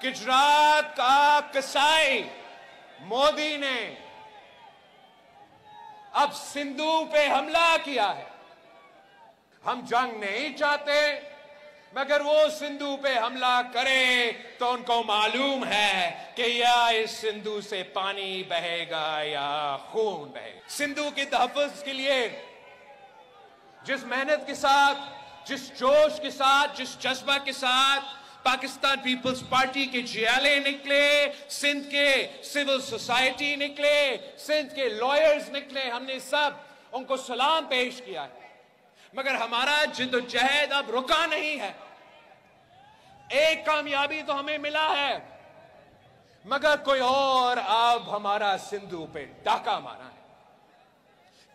गुजरात का कसाई मोदी ने अब सिंधु पे हमला किया है। हम जंग नहीं चाहते, मगर वो सिंधु पे हमला करे तो उनको मालूम है कि या इस सिंधु से पानी बहेगा या खून बहेगा। सिंधु के तहफ़्फ़ुज़ के लिए जिस मेहनत के साथ, जिस जोश के साथ, जिस जज्बा के साथ पाकिस्तान पीपल्स पार्टी के जियाले निकले, सिंध के सिविल सोसाइटी निकले, सिंध के लॉयर्स निकले, हमने सब उनको सलाम पेश किया है। मगर हमारा जिद्दोजहद अब रुका नहीं है। एक कामयाबी तो हमें मिला है, मगर कोई और अब हमारा सिंधु पे डाका मारा है।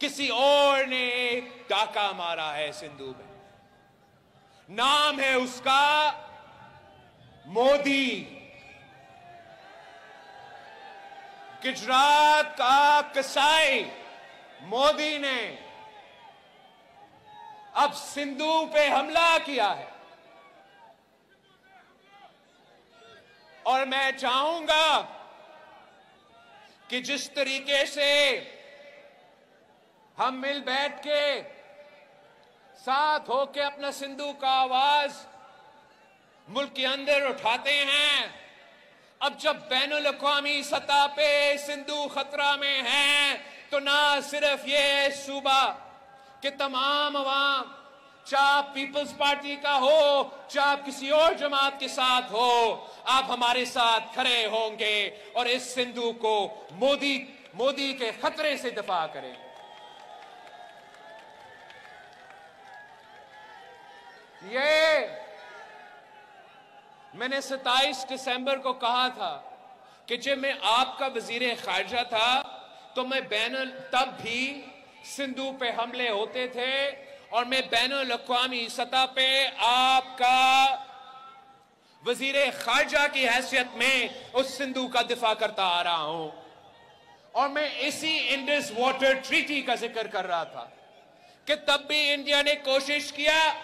किसी और ने एक डाका मारा है सिंधु पे। नाम है उसका मोदी। गुजरात का कसाई मोदी ने अब सिंधु पे हमला किया है। और मैं चाहूंगा कि जिस तरीके से हम मिल बैठ के साथ होके अपना सिंधु का आवाज मुल्क के अंदर उठाते हैं, अब जब बैनुल अक़वामी सतह पे सिंधु खतरा में है, तो ना सिर्फ ये सूबा के तमाम अवाम, चाहे आप पीपल्स पार्टी का हो, चाहे आप किसी और जमात के साथ हो, आप हमारे साथ खड़े होंगे और इस सिंधु को मोदी के खतरे से दफा करें। ये मैंने 27 दिसंबर को कहा था कि जब मैं आपका वजीर खारजा था तो मैं तब भी सिंधु पे हमले होते थे और मैं बैनुल अक़वामी सतह पे आपका वजीर खारजा की हैसियत में उस सिंधु का दिफा करता आ रहा हूं। और मैं इसी इंडस वाटर ट्रीटी का जिक्र कर रहा था कि तब भी इंडिया ने कोशिश किया,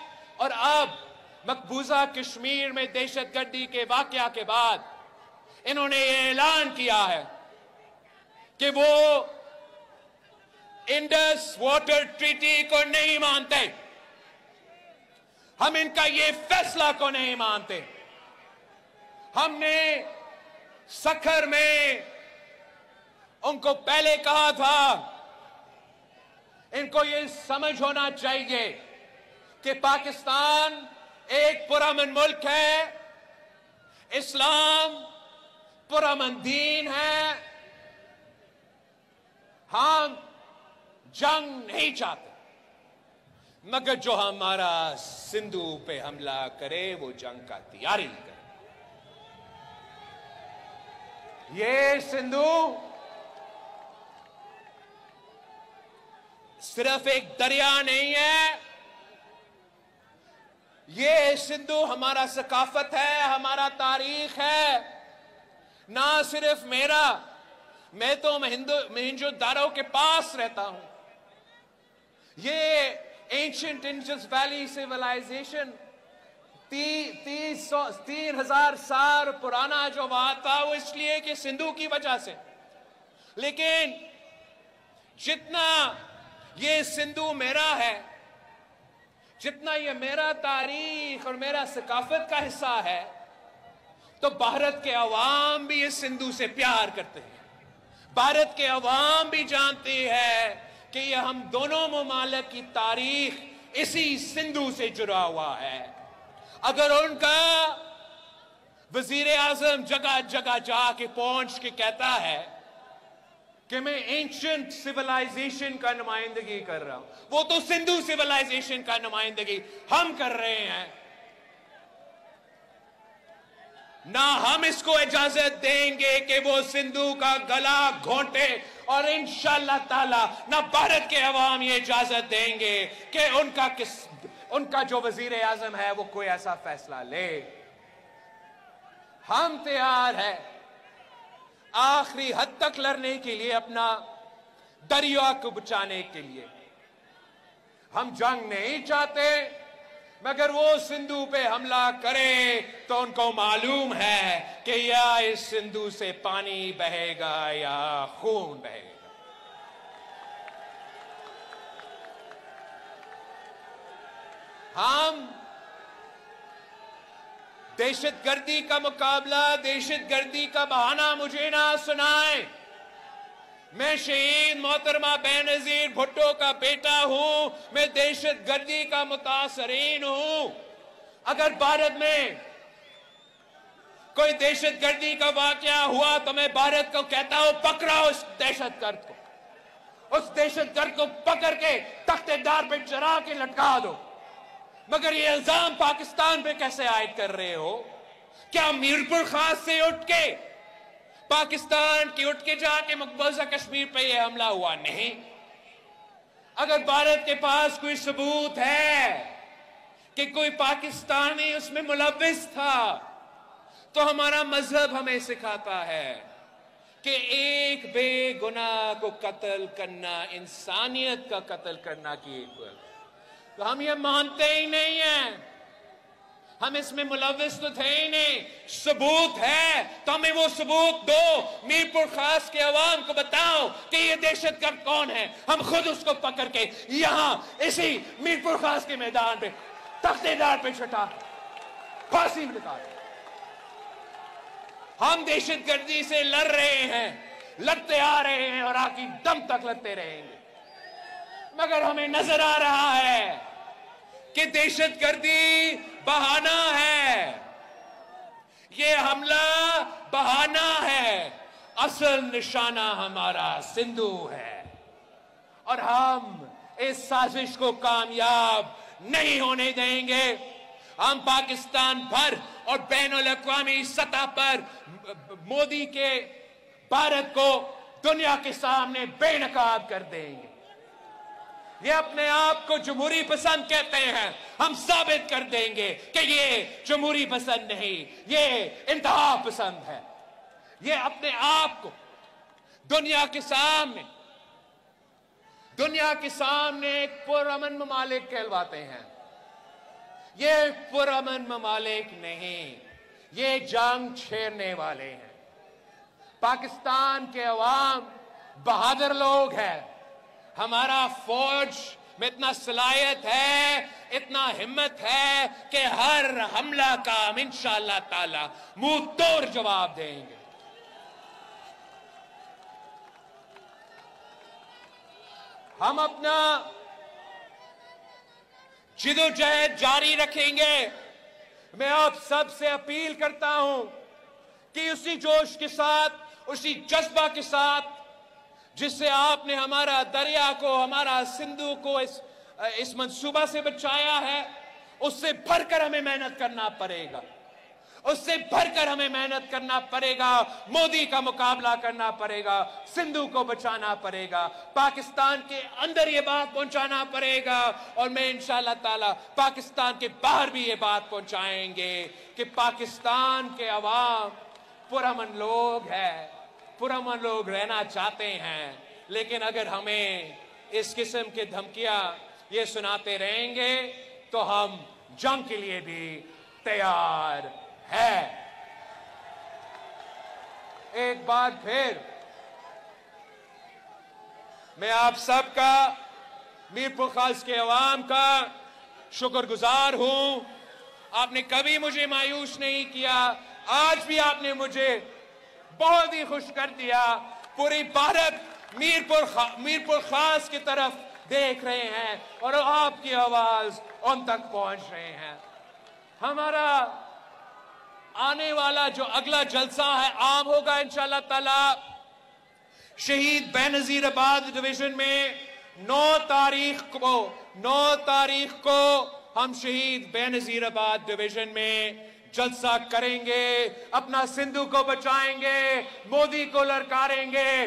और अब मकबूजा कश्मीर में दहशतगर्दी के वाकया के बाद इन्होंने ये ऐलान किया है कि वो इंडस वाटर ट्रीटी को नहीं मानते। हम इनका ये फैसला को नहीं मानते। हमने सखर में उनको पहले कहा था, इनको ये समझ होना चाहिए कि पाकिस्तान एक पुरअमन मुल्क है, इस्लाम पुरअमन दीन है, हम जंग नहीं चाहते, मगर जो हमारा सिंधु पे हमला करे वो जंग का तैयारी करे। ये सिंधु सिर्फ एक दरिया नहीं है, ये सिंधु हमारा सकाफत है, हमारा तारीख है। ना सिर्फ मेरा, मैं तो मोहनजोदारो के पास रहता हूं। ये एंशिएंट इंडस वैली सिविलाइजेशन 3000 साल पुराना जो वहां था, वो इसलिए कि सिंधु की वजह से। लेकिन जितना ये सिंधु मेरा है, जितना ये मेरा तारीख और मेरा सकाफत का हिस्सा है, तो भारत के अवाम भी इस सिंधु से प्यार करते हैं। भारत के अवाम भी जानते हैं कि ये हम दोनों ममालिक की तारीख इसी सिंधु से जुड़ा हुआ है। अगर उनका वजीर आजम जगह जगह जाके पहुंच के कहता है कि मैं एंशिएंट सिविलाइजेशन का नुमाइंदगी कर रहा हूं, वो तो सिंधु सिविलाइजेशन का नुमाइंदगी हम कर रहे हैं। ना हम इसको इजाजत देंगे कि वो सिंधु का गला घोंटे, और इंशाअल्लाह ताला ना भारत के अवाम ये इजाजत देंगे कि उनका जो वजीर आजम है वो कोई ऐसा फैसला ले। हम तैयार है आखिरी हद तक लड़ने के लिए, अपना दरिया को बचाने के लिए। हम जंग नहीं चाहते, मगर वो सिंधु पे हमला करे तो उनको मालूम है कि या इस सिंधु से पानी बहेगा या खून बहेगा। हम दहशतगर्दी का मुकाबला, दहशतगर्दी का बहाना मुझे ना सुनाएं। मैं शहीद मोहतरमा बेनजीर भुट्टो का बेटा हूं, मैं दहशतगर्दी का मुतासरीन हूं। अगर भारत में कोई दहशतगर्दी का वाकया हुआ तो मैं भारत को कहता हूं, पकड़ो उस दहशतगर्द को, उस दहशतगर्द को पकड़ के तख्तेदार पे चढ़ा के लटका दो। मगर ये इल्जाम पाकिस्तान पे कैसे आयद कर रहे हो? क्या मीरपुर खास से उठ के पाकिस्तान की उठ के जाके मकबूजा कश्मीर पे ये हमला हुआ? नहीं। अगर भारत के पास कोई सबूत है कि कोई पाकिस्तानी उसमें मुलव्विस था, तो हमारा मजहब हमें सिखाता है कि एक बेगुनाह को कत्ल करना इंसानियत का कत्ल करना की इक्वल। तो हम ये मानते ही नहीं हैं, हम इसमें मुलव्विस तो थे ही नहीं। सबूत है तो हमें वो सबूत दो, मीरपुर खास के अवाम को बताओ कि ये दहशतगर्द कौन है। हम खुद उसको पकड़ के यहां इसी मीरपुर खास के मैदान पे तख्तेदार पे छटा फांसी में लगा। हम दहशतगर्दी से लड़ रहे हैं, लड़ते आ रहे हैं और आखिरी दम तक लड़ते रहेंगे। मगर हमें नजर आ रहा है कि दहशतगर्दी बहाना है, ये हमला बहाना है, असल निशाना हमारा सिंधु है। और हम इस साजिश को कामयाब नहीं होने देंगे। हम पाकिस्तान भर और बैनुल-अक़वामी सतह पर मोदी के भारत को दुनिया के सामने बेनकाब कर देंगे। ये अपने आप को जमहूरी पसंद कहते हैं, हम साबित कर देंगे कि ये जमहूरी पसंद नहीं, ये इंतहा पसंद है। ये अपने आप को दुनिया के सामने एक पुरअमन ममालिक कहलवाते हैं। ये पुरअमन ममालिक नहीं, ये जंग छेड़ने वाले हैं। पाकिस्तान के अवाम बहादुर लोग हैं। हमारा फौज में इतना सलाहियत है, इतना हिम्मत है कि हर हमला का हम इंशाअल्लाह ताला मुंह तोड़ जवाब देंगे। हम अपना जिदोजहद जारी रखेंगे। मैं आप सब से अपील करता हूं कि उसी जोश के साथ, उसी जज्बा के साथ जिससे आपने हमारा दरिया को, हमारा सिंधु को इस मंसूबा से बचाया है, उससे भरकर हमें मेहनत करना पड़ेगा। उससे भरकर हमें मेहनत करना पड़ेगा। मोदी का मुकाबला करना पड़ेगा, सिंधु को बचाना पड़ेगा, पाकिस्तान के अंदर ये बात पहुंचाना पड़ेगा। और मैं इंशाअल्लाह ताला पाकिस्तान के बाहर भी ये बात पहुंचाएंगे कि पाकिस्तान के अवाम पुरअमन लोग हैं, पुरअमन लोग रहना चाहते हैं। लेकिन अगर हमें इस किस्म की धमकियां ये सुनाते रहेंगे तो हम जंग के लिए भी तैयार है। एक बार फिर मैं आप सबका, मीरपुर खास के अवाम का शुक्रगुजार हूं। आपने कभी मुझे मायूस नहीं किया, आज भी आपने मुझे बहुत ही खुश कर दिया। पूरी भारत मीरपुर खास की तरफ देख रहे हैं और आपकी आवाज उन तक पहुंच रहे हैं। हमारा आने वाला जो अगला जलसा है आम होगा इंशाअल्लाह ताला शहीद बेनजीराबाद डिवीजन में 9 तारीख को हम शहीद बेनजीराबाद डिवीजन में जलसा करेंगे। अपना सिंधु को बचाएंगे, मोदी को ललकारेंगे,